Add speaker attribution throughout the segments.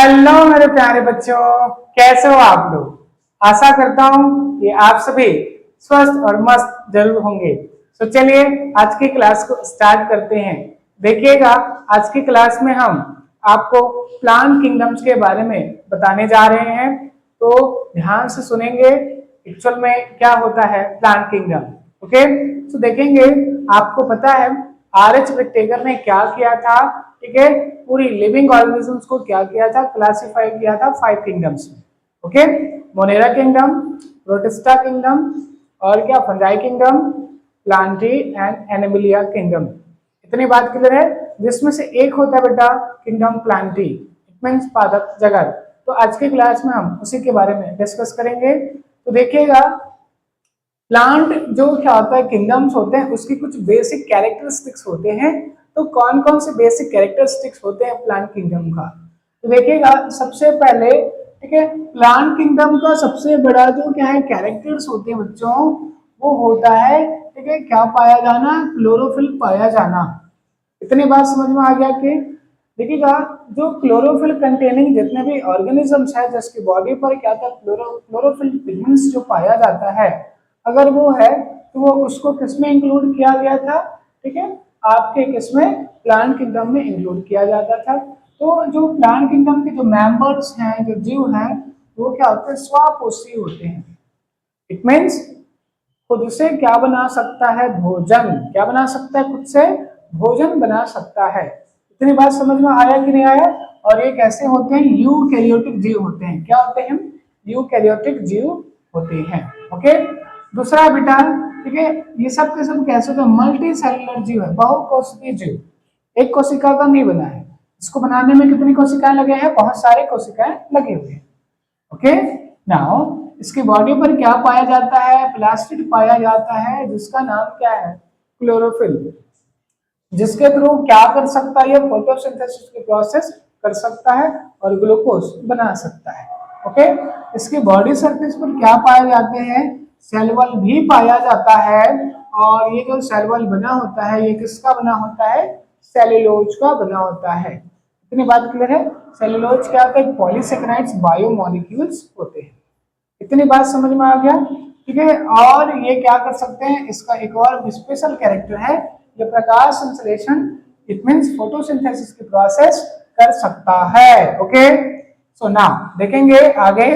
Speaker 1: Hello मेरे प्यारे बच्चों, कैसे हो आप लोग। आशा करता हूँ कि आप सभी स्वस्थ और मस्त जरूर होंगे। तो चलिए आज की क्लास को स्टार्ट करते हैं। देखिएगा, आज की क्लास में हम आपको प्लांट किंगडम्स के बारे में बताने जा रहे हैं। तो ध्यान से सुनेंगे एक्चुअल में क्या होता है प्लांट किंगडम। ओके, तो देखेंगे, आपको पता है आर.एच. विटेकर ने क्या किया था। ठीक है, पूरी लिविंग ऑर्गेनिजम्स को क्या किया था, क्लासिफाई किया था 5 किंगडम्स में। Okay, Monera kingdom, protista kingdom, और क्या fungi kingdom, Plantae and Animalia kingdom. इतनी बात क्लियर है। जिसमें से एक होता है बेटा किंगडम प्लांटी, इट मींस पादप जगत। तो आज की क्लास में हम उसी के बारे में डिस्कस करेंगे। तो देखिएगा, प्लांट जो क्या होता है किंगडम्स होते हैं उसकी कुछ बेसिक कैरेक्टरिस्टिक्स होते हैं। तो कौन कौन से बेसिक कैरेक्टरिस्टिक्स होते हैं प्लांट किंगडम का, तो देखिएगा सबसे पहले, ठीक है, प्लांट किंगडम का सबसे बड़ा जो क्या है कैरेक्टर्स होते हैं बच्चों, वो होता है, ठीक है, क्या पाया जाना, क्लोरोफिल पाया जाना। इतनी बात समझ में आ गया कि देखिएगा, जो क्लोरोफिल कंटेनिंग जितने भी ऑर्गेनिजम्स है जिसकी बॉडी पर क्या था क्लोरोफिल पिगमेंट्स जो पाया जाता है, अगर वो है तो वो उसको किसमें इंक्लूड किया गया था, ठीक है, आपके किसमें प्लांट किंगडम में इंक्लूड किया जाता था। तो जो प्लांट किंगडम के जो मेंबर्स हैं, जो जीव हैं, वो क्या होते हैं, स्वापोषी होते हैं। इट मीन्स खुद से क्या बना सकता है, भोजन। क्या बना सकता है, खुद से भोजन बना सकता है। इतनी बात समझ में आया कि नहीं आया। और ये कैसे होते हैं, यूकैरियोटिक जीव होते हैं। क्या होते हैं, यूकैरियोटिक जीव होते हैं। ओके, दूसरा बेटा, ठीक है, ये सब के सब कैसे होते हैं, मल्टी सेलुलर जीव है, बहुकोशिकीय जीव। एक कोशिका का नहीं बना है, इसको बनाने में कितनी कोशिकाएं लगे हैं, बहुत सारे कोशिकाएं लगे हुए हैं। ओके, नाउ इसकी बॉडी पर क्या पाया जाता है, प्लास्टिड पाया जाता है जिसका नाम क्या है, क्लोरोफिल, जिसके थ्रू क्या कर सकता है, ये फोटोसिंथेसिस की प्रोसेस कर सकता है और ग्लूकोज बना सकता है। ओके, इसकी बॉडी सरफेस पर क्या पाए जाते हैं, सेल वॉल भी पाया जाता है। और ये जो सेल वॉल बना होता है ये किसका बना होता है, सेल्यूलोज का बना होता है। इतनी बात क्लियर है। सेल्यूलोज क्या होता है, पॉलीसेकेराइड्स बायोमोलिक्यूल्स होते हैं। इतनी बात समझ में आ गया, ठीक है। और ये क्या कर सकते हैं, इसका एक और स्पेशल कैरेक्टर है, ये प्रकाश संश्लेषण, इट मींस फोटोसिंथेसिस की प्रोसेस कर सकता है। ओके, सो नाउ देखेंगे आगे,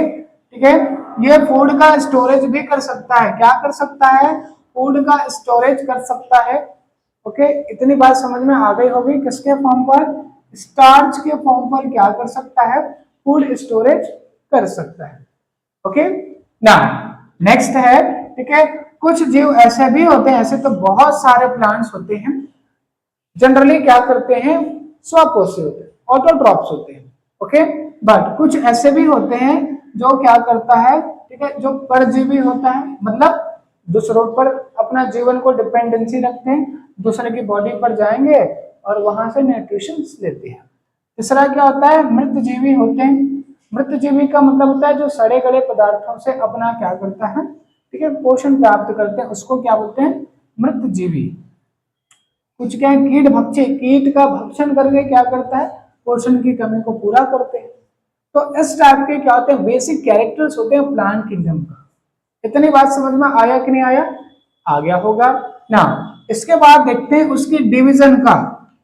Speaker 1: ठीक है, ये फूड का स्टोरेज भी कर सकता है। क्या कर सकता है, फूड का स्टोरेज कर सकता है। ओके, इतनी बात समझ में आ गई होगी। किसके फॉर्म पर, स्टार्च के फॉर्म पर क्या कर सकता है, फूड स्टोरेज कर सकता है। ओके, नाउ नेक्स्ट है, ठीक है, कुछ जीव ऐसे भी होते हैं, ऐसे तो बहुत सारे प्लांट्स होते हैं, जनरली क्या करते हैं, स्वपोषी होते हैं, ऑटोट्रॉप्स होते हैं। ओके, बट कुछ ऐसे भी होते हैं जो क्या करता है, ठीक है, जो परजीवी होता है, मतलब दूसरों पर अपना जीवन को डिपेंडेंसी रखते हैं, दूसरे की बॉडी पर जाएंगे और वहां से न्यूट्रिशन लेते हैं। तीसरा क्या होता है, मृतजीवी होते हैं। मृतजीवी का मतलब होता है जो सड़े गले पदार्थों से अपना क्या करता है, ठीक है, पोषण प्राप्त करते हैं, उसको क्या बोलते हैं, मृतजीवी। कुछ क्या है, कीट भक्षी, कीट का भक्षण करके क्या करता है, पोषण की कमी को पूरा करते हैं। तो इस टाइप के क्या होते हैं, बेसिक कैरेक्टर्स होते हैं प्लांट किंगडम का। इतनी बात समझ में आया कि नहीं आया, आ गया होगा ना। इसके बाद देखते हैं उसकी डिवीजन का।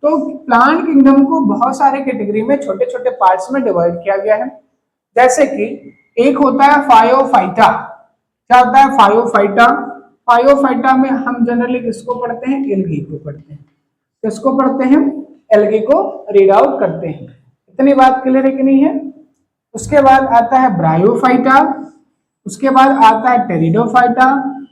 Speaker 1: तो प्लांट किंगडम को बहुत सारे कैटेगरी में छोटे छोटे पार्ट्स में डिवाइड किया गया है। जैसे कि एक होता है फायोफाइटा। क्या होता है, फायोफाइटा। फायोफाइटा में हम जनरली किसको पढ़ते हैं, एल्गी को पढ़ते हैं। किसको पढ़ते हैं, एल्गी को रीड आउट करते हैं। इतनी बात क्लियर है कि नहीं है। उसके बाद आता है ब्रायोफाइटा, उसके बाद आता है टेरिडोफाइटा,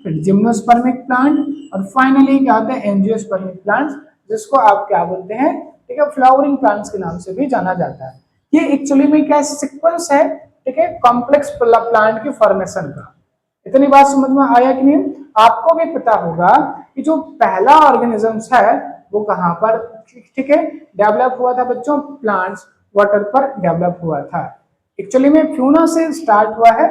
Speaker 1: फिर जिम्नोस्पर्मिक प्लांट, और फाइनली क्या होता है, एंजियोस्पर्मिक प्लांट्स, जिसको आप क्या बोलते हैं, ठीक है, फ्लावरिंग प्लांट्स के नाम से भी जाना जाता है। ये एक्चुअली में क्या सीक्वेंस है, ठीक है, कॉम्प्लेक्स प्लांट की फॉर्मेशन का। इतनी बात समझ में आया कि नहीं। आपको भी पता होगा कि जो पहला ऑर्गेनिजम्स है वो कहां पर, ठीक है, डेवलप हुआ था बच्चों, प्लांट्स वाटर पर डेवलप हुआ था। एक्चुअली में फ्यूना से स्टार्ट हुआ है,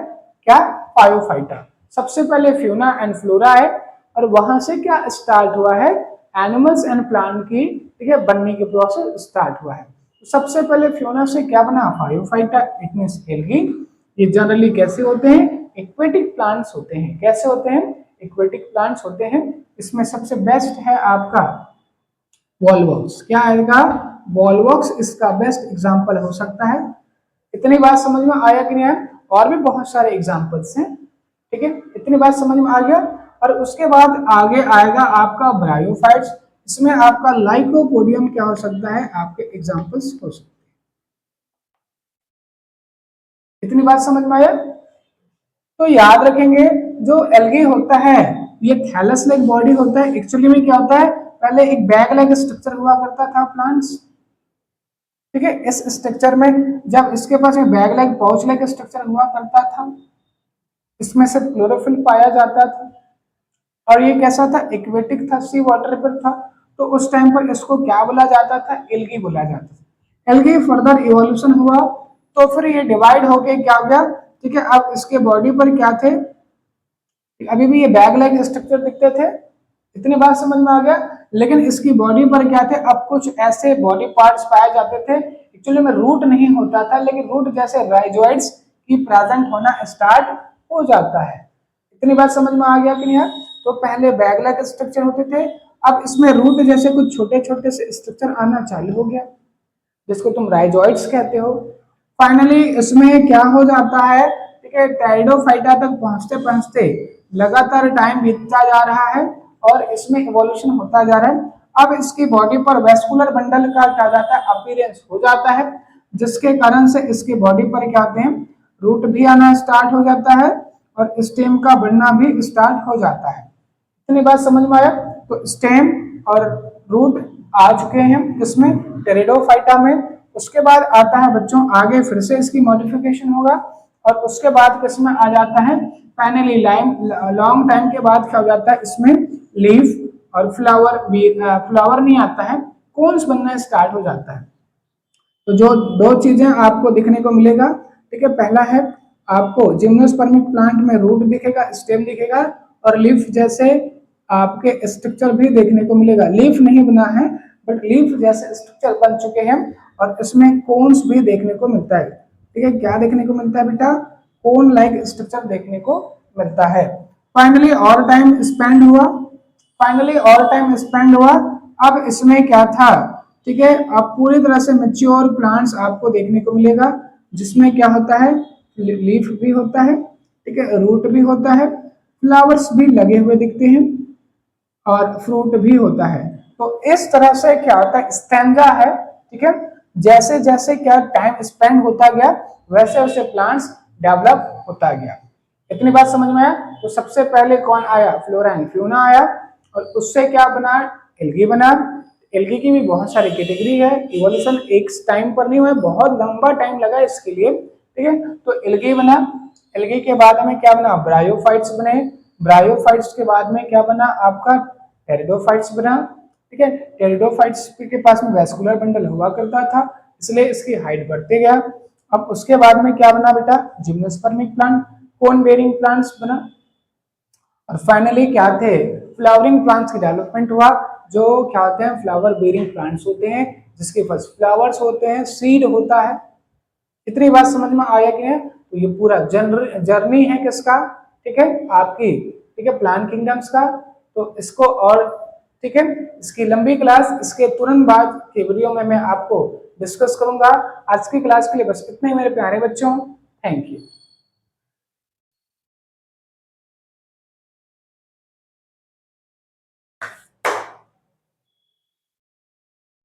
Speaker 1: क्या, फायोफाइटा। सबसे पहले फ्यूना एंड फ्लोरा है, और वहां से क्या स्टार्ट हुआ है, एनिमल्स एंड प्लांट की, ठीक है, बनने की प्रोसेस स्टार्ट हुआ है। सबसे पहले फ्लोना से क्या बना, फायोफाइटा, इट मींस एल्गी। ये जनरली कैसे होते हैं, एक्वेटिक प्लांट्स होते हैं। कैसे होते हैं, एक्वेटिक प्लांट्स होते हैं। इसमें सबसे बेस्ट है आपका वॉलवॉक्स। क्या आएगा, वॉलवॉक्स इसका बेस्ट एग्जांपल हो सकता है। इतनी बात समझ में आया कि नहीं आया? और भी बहुत सारे एग्जांपल्स हैं, ठीक है। इतनी बात समझ में आ गया। और उसके बाद आगे आएगा आपका ब्रायोफाइट्स। इसमें आपका लाइकोपोडियम क्या हो सकता है, आपके एग्जांपल्स हो सकते हैं। इतनी बात समझ में आया? तो याद रखेंगे, जो एल्गी होता है ये थैलस लाइक बॉडी होता है। एक्चुअली में क्या होता है, पहले एक बैग लाइक स्ट्रक्चर हुआ करता था प्लांट्स, ठीक है। इस स्ट्रक्चर में जब इसके पास में bag like pouch like structure हुआ करता था, इसमें से क्लोरोफिल पाया जाता था और ये कैसा था, एक्वेटिक था, सी वाटर पर था। तो उस टाइम पर इसको क्या बोला जाता था, एल्गी बोला जाता था। एल्गी फर्दर इवोल्यूशन हुआ तो फिर ये डिवाइड होके क्या हो गया, ठीक है। अब इसके बॉडी पर क्या थे, अभी भी ये बैग लाइक स्ट्रक्चर दिखते थे, इतनी बात समझ में आ गया। लेकिन इसकी बॉडी पर क्या थे, अब कुछ ऐसे बॉडी पार्ट्स पाए जाते थे। एक्चुअली में रूट नहीं होता था, लेकिन रूट जैसे राइजोइड्स की प्रेजेंट होना स्टार्ट हो जाता है। इतनी बात समझ में आ गया कि नहीं? तो पहले बैग लाइक स्ट्रक्चर होते थे, अब इसमें रूट जैसे कुछ छोटे छोटे से स्ट्रक्चर आना चालू हो गया, जिसको तुम राइजोइड्स कहते हो। फाइनली इसमें क्या हो जाता है, ठीक है, टेरिडोफाइटा तक पहुंचते पहुंचते लगातार टाइम बीतता जा रहा है और इसमें इवोल्यूशन होता जा रहा है। अब इसकी बॉडी पर वेस्कुलर बंडल का क्या जाता है, अपीयरेंस हो जाता है, जिसके कारण से इसकी बॉडी पर क्या आते हैं, रूट भी आना स्टार्ट हो जाता है और स्टेम का बढ़ना भी स्टार्ट हो जाता है। इतनी बात समझ में आया? तो स्टेम और रूट आ चुके हैं इसमें, टेरिडोफाइटा में। उसके बाद आता है बच्चों आगे फिर से इसकी मॉडिफिकेशन होगा और उसके बाद किसमें आ जाता है, फाइनली लॉन्ग टाइम के बाद क्या हो जाता है, इसमें लीफ और फ्लावर भी, फ्लावर नहीं आता है, कोन्स बनना स्टार्ट हो जाता है। तो जो दो चीजें आपको दिखने को मिलेगा, ठीक है, पहला है आपको जिम्नोस्पर्मिक प्लांट में रूट दिखेगा, स्टेम दिखेगा और लीफ जैसे आपके स्ट्रक्चर भी देखने को मिलेगा। लीफ नहीं बना है बट लीफ जैसे स्ट्रक्चर बन चुके हैं और इसमें कोन्स भी देखने को मिलता है, ठीक है। क्या देखने को मिलता है बेटा, कोन लाइक स्ट्रक्चर देखने को मिलता है। फाइनली और टाइम स्पेंड हुआ, अब इसमें क्या था, ठीक है। अब पूरी तरह से मैच्योर प्लांट्स आपको देखने को मिलेगा, जिसमें क्या होता है, लीफ भी होता है, ठीक है, रूट भी होता है, फ्लावर्स भी लगे हुए दिखते हैं और फ्रूट भी होता है। तो इस तरह से क्या होता है, स्टैंजा है, ठीक है। जैसे जैसे क्या टाइम स्पेंड होता गया वैसे वैसे प्लांट्स डेवलप होता गया। इतनी बात समझ में आया? तो सबसे पहले कौन आया, फ्लोरा एंड फ्यूना आया और उससे क्या बना, एल्गी बना। एल्गी की भी बहुत सारी कैटेगरी है, इवोल्यूशन एक टाइम पर नहीं हुआ, बहुत लंबा टाइम लगा इसके लिए, ठीक है। तो एल्गी बना, एल्गी के बाद में क्या बना, ब्रायोफाइट्स बने, ब्रायोफाइट्स के बाद में क्या बना आपका, टेरिडोफाइट्स बना, ठीक है। टेरिडोफाइट्स के पास में वेस्कुलर बंडल हुआ करता था, इसलिए इसकी हाइट बढ़ते गया। अब उसके बाद में क्या बना बेटा, जिम्नोस्पर्मिक प्लांट, कोन बेरिंग प्लांट्स बना और फाइनली क्या थे, फ्लावरिंग प्लांट्स की डेवलपमेंट हुआ, जो क्या होते हैं, फ्लावर बेरिंग प्लांट्स होते हैं, जिसके पास फ्लावर्स होते हैं, सीड होता है। इतनी बात समझ में आया कि है? तो ये पूरा जर्नी है किसका, ठीक है, आपकी, ठीक है, प्लांट किंगडम्स का। तो इसको और, ठीक है, इसकी लंबी क्लास इसके तुरंत बाद के वीडियो में मैं आपको डिस्कस करूंगा। आज की क्लास के लिए बस इतने ही मेरे प्यारे बच्चों, थैंक यू।